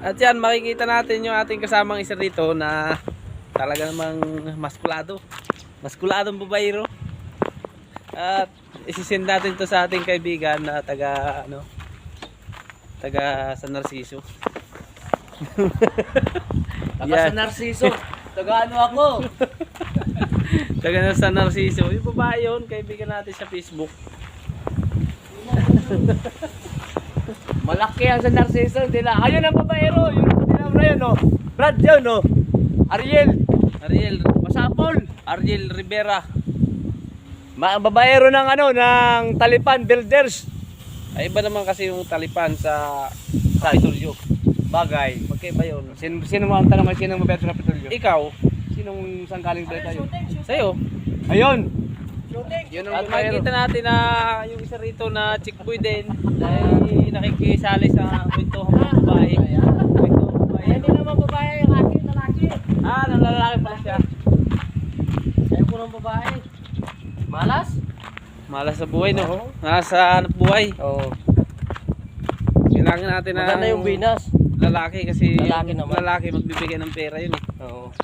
At yan, makikita natin yung ating kasamang isa rito na talaga namang maskulado. Maskuladong babayro. At isisend natin to sa ating kaibigan na taga San Narciso. Taga San Narciso. Taga ano ako? Taga San Narciso. Yung babae yun, kaibigan natin sa Facebook. Malaki ang San Narciso. Ayun ang babaero. Yung tinawag na yun, no? Brad yun, no? Ariel. Masapol. Ariel Rivera. Babaero ng ng Talipan Builders. Ay, iba naman kasi yung Talipan sa Kapitolyo. Bagay. Magkaiba yun. Sino mo ang tanong ay sino ang babaero sa Kapitolyo? Ikaw, Sinong sanggaling tayo tayo? sa'yo. Ayun. Yun ang makikita natin na yung isa rito na chickboy din ay nakikisali sa kwento ng babae. Kwento ng babae. Hindi naman babae yung akin, lalaki. Nang lalaki pala siya. Ayaw ko ng babae. Malas? Malas sa buhay, no? Oo. Nasa hanap buhay. Oo. Kailangan natin na Maganda yung binas. lalaki kasi Lalaki yung naman. lalaki magbibigay ng pera yun eh. Oo.